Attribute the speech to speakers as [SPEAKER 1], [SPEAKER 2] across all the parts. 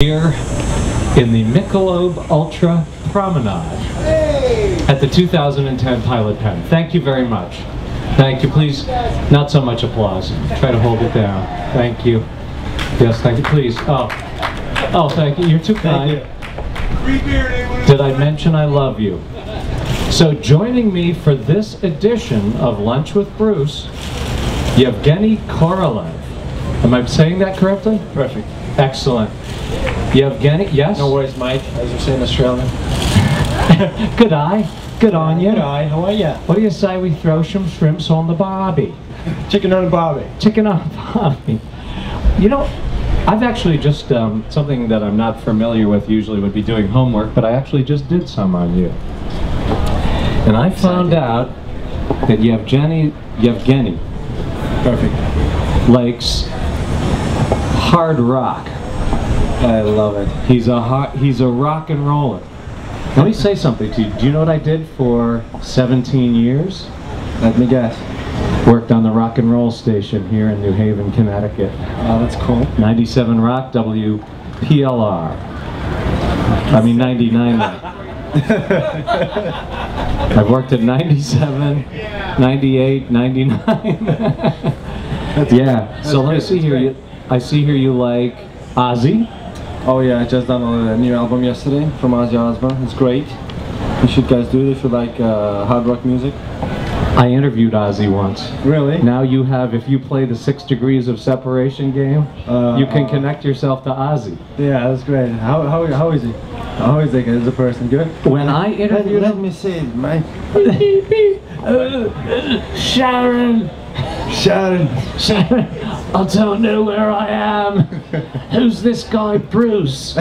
[SPEAKER 1] Here in the Michelob Ultra Promenade at the 2010 Pilot Pen. Thank you very much. Thank you. Please, not so much applause. Try to hold it down. Thank you. Yes, thank you. Please. Oh, thank you. You're too kind. Did I mention I love you? So joining me for this edition of Lunch with Bruce, Evgeny Korolev. Am I saying that correctly?
[SPEAKER 2] Perfect.
[SPEAKER 1] Excellent. Evgeny, yes?
[SPEAKER 2] No worries, Mike, as you say in Australia.
[SPEAKER 1] Good eye. Good on you.
[SPEAKER 2] Good eye, how are ya?
[SPEAKER 1] What do you say we throw some shrimps on the barbie?
[SPEAKER 2] Chicken on the barbie.
[SPEAKER 1] Chicken on the barbie. You know, I've actually just, something that I'm not familiar with usually would be doing homework, but I actually just did some on you. And I found out that Evgeny
[SPEAKER 2] Perfect.
[SPEAKER 1] likes hard rock.
[SPEAKER 2] I love it.
[SPEAKER 1] He's a rock and roller. Let me say something to you. Do you know what I did for 17 years?
[SPEAKER 2] Let me guess.
[SPEAKER 1] Worked on the rock and roll station here in New Haven, Connecticut.
[SPEAKER 2] Oh, that's cool.
[SPEAKER 1] 97 Rock, WPLR. I mean 99 Rock. I've worked at 97, 98, 99. Yeah. So let me see here. I see here you like Ozzy.
[SPEAKER 2] Oh yeah, I just done a new album yesterday from Ozzy Osbourne. It's great. You should guys do it if you like hard rock music.
[SPEAKER 1] I interviewed Ozzy once.
[SPEAKER 2] Really?
[SPEAKER 1] Now you have, if you play the 6 Degrees of Separation game, you can connect yourself to Ozzy.
[SPEAKER 2] Yeah, that's great. How is he? How is he as a person? Good?
[SPEAKER 1] When I interviewed
[SPEAKER 2] Let
[SPEAKER 1] him...
[SPEAKER 2] me see it, Mike.
[SPEAKER 1] Sharon!
[SPEAKER 2] Sharon!
[SPEAKER 1] Sharon! I don't know where I am. Who's this guy, Bruce?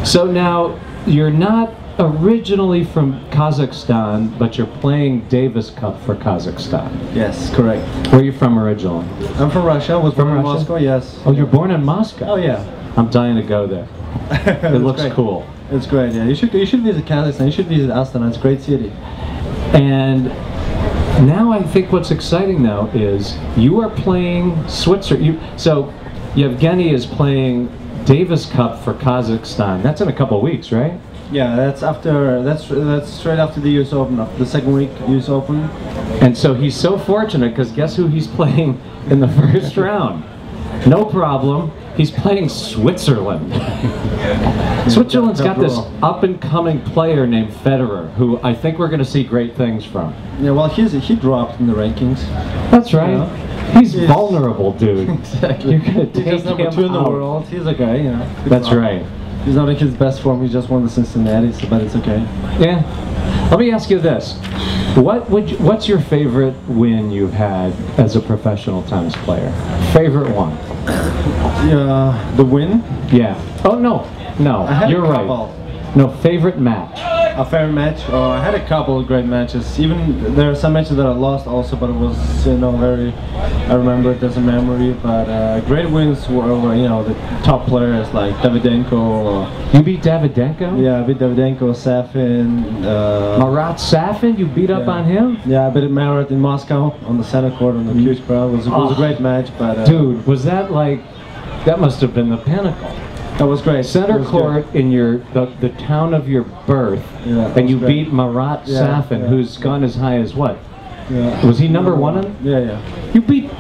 [SPEAKER 1] So now, you're not originally from Kazakhstan, but you're playing Davis Cup for Kazakhstan.
[SPEAKER 2] Yes, correct.
[SPEAKER 1] Where are you from originally?
[SPEAKER 2] I'm from Russia. I was born in Moscow, yes.
[SPEAKER 1] Oh, you're born in Moscow?
[SPEAKER 2] Oh yeah.
[SPEAKER 1] I'm dying to go there. It looks
[SPEAKER 2] great.
[SPEAKER 1] cool.
[SPEAKER 2] It's great, yeah. You should visit Kazakhstan. You should visit Astana. It's a great city.
[SPEAKER 1] And now I think what's exciting though is you are playing Switzerland. So Evgeny is playing Davis Cup for Kazakhstan. That's in a couple of weeks, right?
[SPEAKER 2] Yeah, that's straight after the US Open, after the second week US Open.
[SPEAKER 1] And so he's so fortunate because guess who he's playing in the first round? No problem. He's playing Switzerland. Switzerland's got this up-and-coming player named Federer, who I think we're going to see great things from.
[SPEAKER 2] Yeah, well, he dropped in the rankings.
[SPEAKER 1] That's right.
[SPEAKER 2] You know?
[SPEAKER 1] He's vulnerable, dude.
[SPEAKER 2] Exactly.
[SPEAKER 1] You're going to take
[SPEAKER 2] He's just number 2 in the world. He's okay, you know.
[SPEAKER 1] That's right.
[SPEAKER 2] He's not in his best form. He just won the Cincinnati, so, but it's okay.
[SPEAKER 1] Yeah. Let me ask you this: what's your favorite win you've had as a professional tennis player? Favorite one?
[SPEAKER 2] Yeah, the win.
[SPEAKER 1] Yeah. Oh no, you're right. No, favorite match.
[SPEAKER 2] A favorite match? Oh, I had a couple of great matches. Even there are some matches that I lost also, but it was I remember it as a memory. But great wins were over, the top players like Davydenko.
[SPEAKER 1] You beat Davydenko?
[SPEAKER 2] Yeah, I beat Davydenko, Safin.
[SPEAKER 1] Marat Safin? You beat up on him?
[SPEAKER 2] Yeah, I beat Marat in Moscow on the center court on the huge crowd. It was a great match. But
[SPEAKER 1] dude, was that like? That must have been the pinnacle.
[SPEAKER 2] That was great.
[SPEAKER 1] Center court in the town of your birth, and you beat Marat Safin, who's gone as high as what?
[SPEAKER 2] Yeah.
[SPEAKER 1] Was he number 1?
[SPEAKER 2] Yeah.
[SPEAKER 1] You beat.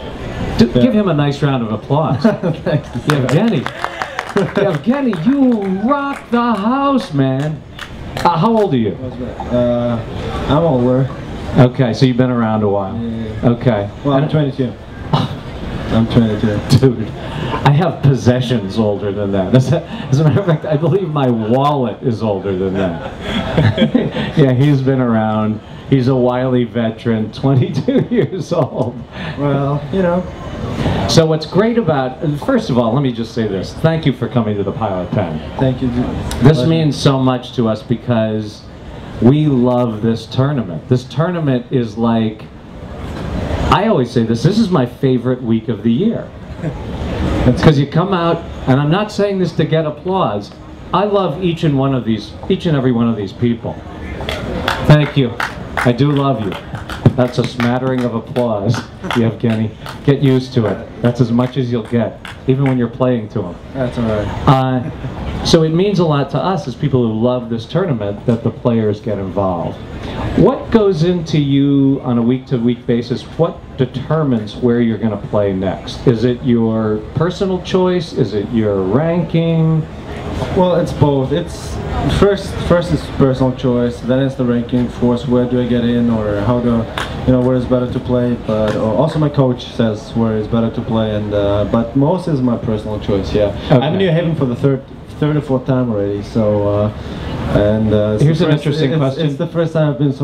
[SPEAKER 1] Give him a nice round of applause.
[SPEAKER 2] Thanks.
[SPEAKER 1] Evgeny, you rock the house, man. How old are you?
[SPEAKER 2] I'm older.
[SPEAKER 1] Okay, so you've been around a while.
[SPEAKER 2] Yeah.
[SPEAKER 1] Okay.
[SPEAKER 2] Well, I'm 22. I'm 22.
[SPEAKER 1] Dude, I have possessions older than that. As a matter of fact, I believe my wallet is older than that. Yeah, he's been around. He's a wily veteran, 22 years old.
[SPEAKER 2] Well,
[SPEAKER 1] So what's great about, first of all, let me just say this. Thank you for coming to the Pilot Pen.
[SPEAKER 2] Thank you.
[SPEAKER 1] This means so much to us because we love this tournament. This tournament is like, I always say this is my favorite week of the year. Because you come out, and I'm not saying this to get applause, I love each and every one of these people. Thank you. I do love you. That's a smattering of applause, Evgeny. Get used to it. That's as much as you'll get. even when you're playing to them.
[SPEAKER 2] That's all right.
[SPEAKER 1] So it means a lot to us as people who love this tournament that the players get involved. What goes into you on a week-to-week basis? What determines where you're going to play next? Is it your personal choice? Is it your ranking?
[SPEAKER 2] Well, it's both. It's first is personal choice, then it's the ranking. Of course, where do I get in, or how do, where is better to play. But also my coach says where is better to play, and but most is my personal choice. Yeah,
[SPEAKER 1] okay.
[SPEAKER 2] I've been in New Haven for the third or fourth time already. So
[SPEAKER 1] here's an interesting question.
[SPEAKER 2] It's the first time I've been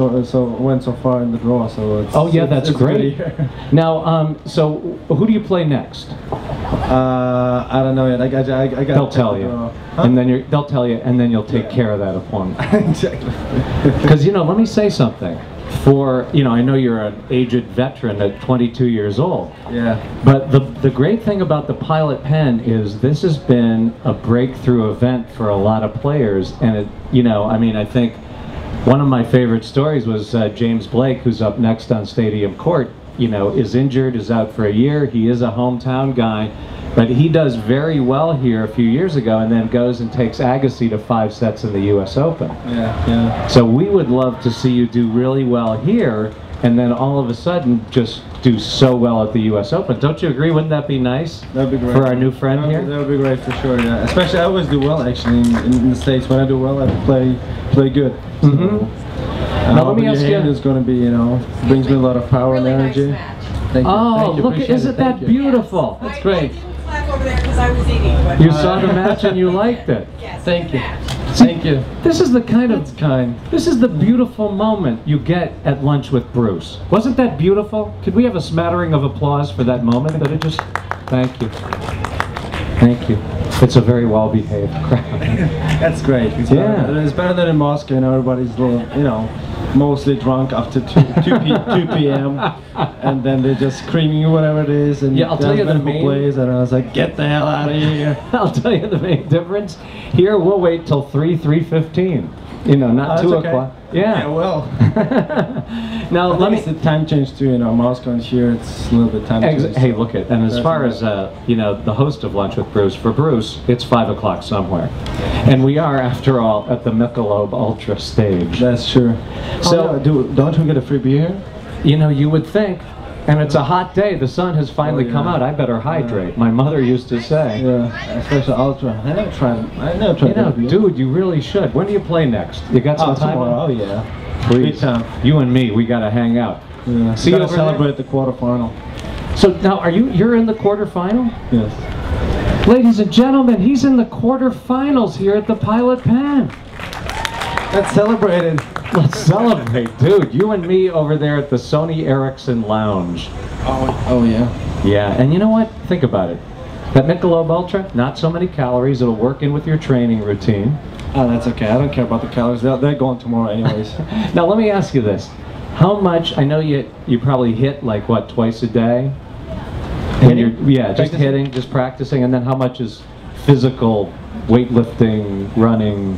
[SPEAKER 2] went so far in the draw. So it's,
[SPEAKER 1] oh yeah, that's
[SPEAKER 2] it's
[SPEAKER 1] great. Now, so who do you play next?
[SPEAKER 2] I don't know yet. I got.
[SPEAKER 1] They'll tell you,
[SPEAKER 2] huh?
[SPEAKER 1] and then they'll tell you, and then you'll take care of that opponent.
[SPEAKER 2] Exactly.
[SPEAKER 1] Because let me say something. For I know you're an aged veteran at 22 years old.
[SPEAKER 2] Yeah.
[SPEAKER 1] But the great thing about the Pilot Pen is this has been a breakthrough event for a lot of players, and I think one of my favorite stories was James Blake, who's up next on Stadium Court. Is injured, is out for a year. He is a hometown guy, but he does very well here a few years ago, and then goes and takes Agassi to 5 sets in the U.S. Open.
[SPEAKER 2] Yeah.
[SPEAKER 1] So we would love to see you do really well here, and then all of a sudden just do so well at the U.S. Open. Don't you agree? Wouldn't that be nice?
[SPEAKER 2] That'd be great
[SPEAKER 1] For our new friend here.
[SPEAKER 2] That would be great for sure. Yeah. Especially I always do well actually in the States. When I do well, I play good. So,
[SPEAKER 1] now let me ask you.
[SPEAKER 2] It's going to be brings me a lot of power and energy.
[SPEAKER 3] Nice
[SPEAKER 2] Thank you.
[SPEAKER 1] Oh,
[SPEAKER 2] Thank you.
[SPEAKER 1] look!
[SPEAKER 2] Appreciate
[SPEAKER 1] Isn't
[SPEAKER 2] it.
[SPEAKER 1] that
[SPEAKER 2] Thank you.
[SPEAKER 1] beautiful?
[SPEAKER 3] Yes.
[SPEAKER 2] That's great.
[SPEAKER 3] I didn't clap over there because I was eating. But
[SPEAKER 1] You saw the match and you liked it.
[SPEAKER 3] yes,
[SPEAKER 2] Thank you.
[SPEAKER 3] match.
[SPEAKER 2] Thank you.
[SPEAKER 1] This is the kind of
[SPEAKER 2] That's kind.
[SPEAKER 1] This is the beautiful moment you get at lunch with Bruce. Wasn't that beautiful? Could we have a smattering of applause for that moment? That it just. Thank you. Thank you. It's a very well-behaved crowd.
[SPEAKER 2] That's great. It's better than in Moscow. Everybody's a little, mostly drunk after 2 p.m. and then they're just screaming whatever it is. And
[SPEAKER 1] Yeah, I'll tell you the main.
[SPEAKER 2] Plays, and I was like, get the hell out of here.
[SPEAKER 1] I'll tell you the main difference. Here we'll wait till 3:15. Not 2
[SPEAKER 2] okay.
[SPEAKER 1] o'clock.
[SPEAKER 2] Yeah, well.
[SPEAKER 1] Now
[SPEAKER 2] Let me. The time change too. Moscow and here it's a little bit time change.
[SPEAKER 1] Hey, look it. And as far as the host of Lunch with Bruce, for Bruce, it's 5 o'clock somewhere, and we are, after all, at the Michelob Ultra stage.
[SPEAKER 2] That's true.
[SPEAKER 1] So,
[SPEAKER 2] don't we get a free beer?
[SPEAKER 1] You would think. And it's a hot day. The sun has finally come out. I better hydrate. My mother used to say.
[SPEAKER 2] Yeah, especially Ultra. I never tried. Beer.
[SPEAKER 1] Dude, you really should. When do you play next? You got some time?
[SPEAKER 2] Tomorrow. Oh yeah.
[SPEAKER 1] Please.
[SPEAKER 2] Big time.
[SPEAKER 1] You and me, we gotta hang out.
[SPEAKER 2] Yeah.
[SPEAKER 1] See you
[SPEAKER 2] Gotta
[SPEAKER 1] over
[SPEAKER 2] celebrate the quarterfinal.
[SPEAKER 1] So now, you're in the quarterfinal?
[SPEAKER 2] Yes.
[SPEAKER 1] Ladies and gentlemen, he's in the quarterfinals here at the Pilot Pen.
[SPEAKER 2] Let's celebrate it.
[SPEAKER 1] Let's celebrate, dude. You and me over there at the Sony Ericsson Lounge.
[SPEAKER 2] Oh yeah.
[SPEAKER 1] Yeah, and you know what? Think about it. That Michelob Ultra, not so many calories. It'll work in with your training routine.
[SPEAKER 2] Oh, that's okay. I don't care about the calories. They're going tomorrow anyways.
[SPEAKER 1] Now let me ask you this. How much, I know you probably hit like what, twice a day? And just hitting, just practicing, and then how much is physical, weightlifting, running?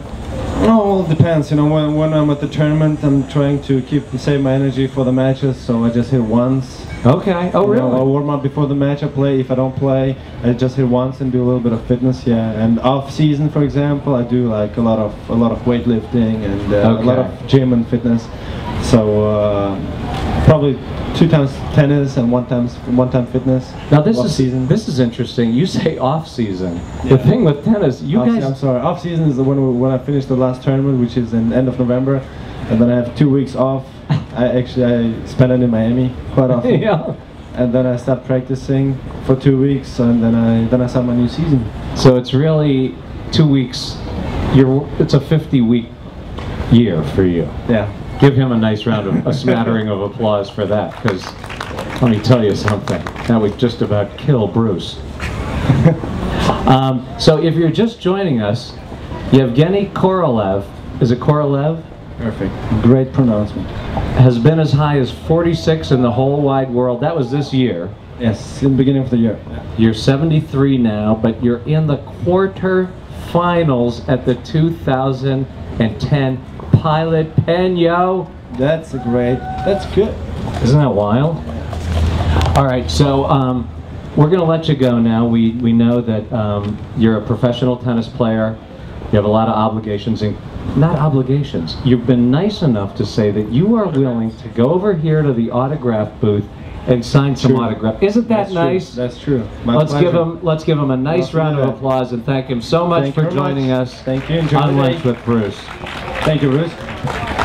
[SPEAKER 2] Oh, well, it depends. When I'm at the tournament, I'm trying to save my energy for the matches, so I just hit once.
[SPEAKER 1] Okay. Oh, really?
[SPEAKER 2] I'll warm up before the match. I play. If I don't play, I just hit once and do a little bit of fitness. Yeah. And off season, for example, I do like a lot of weightlifting and a lot of gym and fitness. So probably 2 times tennis and one time fitness.
[SPEAKER 1] Now this is interesting. You say off season.
[SPEAKER 2] Yeah.
[SPEAKER 1] The thing with tennis,
[SPEAKER 2] I'm sorry. Off season is when I finish the last tournament, which is in end of November, and then I have 2 weeks off. I spend it in Miami quite often.
[SPEAKER 1] Yeah.
[SPEAKER 2] And then I start practicing for 2 weeks, and then I start my new season.
[SPEAKER 1] So it's really 2 weeks. It's a 50-week year for you.
[SPEAKER 2] Yeah.
[SPEAKER 1] Give him a nice round of a smattering of applause for that, because let me tell you something. That would just about kill Bruce. So if you're just joining us, Evgeny Korolev, is it Korolev?
[SPEAKER 2] Perfect. Great pronouncement.
[SPEAKER 1] Has been as high as 46 in the whole wide world. That was this year.
[SPEAKER 2] Yes, in the beginning of the year.
[SPEAKER 1] You're 73 now, but you're in the quarterfinals at the 2010 Pilot Pen, yo.
[SPEAKER 2] That's good.
[SPEAKER 1] Isn't that wild? All right, so we're going to let you go now. We know that you're a professional tennis player. You have a lot of obligations, and not obligations. You've been nice enough to say that you are willing to go over here to the autograph booth and sign some autograph. Isn't that nice?
[SPEAKER 2] True. That's true. My
[SPEAKER 1] Let's
[SPEAKER 2] pleasure.
[SPEAKER 1] give him a nice round of applause and thank him so much for joining us
[SPEAKER 2] Thank you. Enjoy
[SPEAKER 1] on
[SPEAKER 2] the day.
[SPEAKER 1] Lunch with Bruce.
[SPEAKER 2] Thank you, Bruce.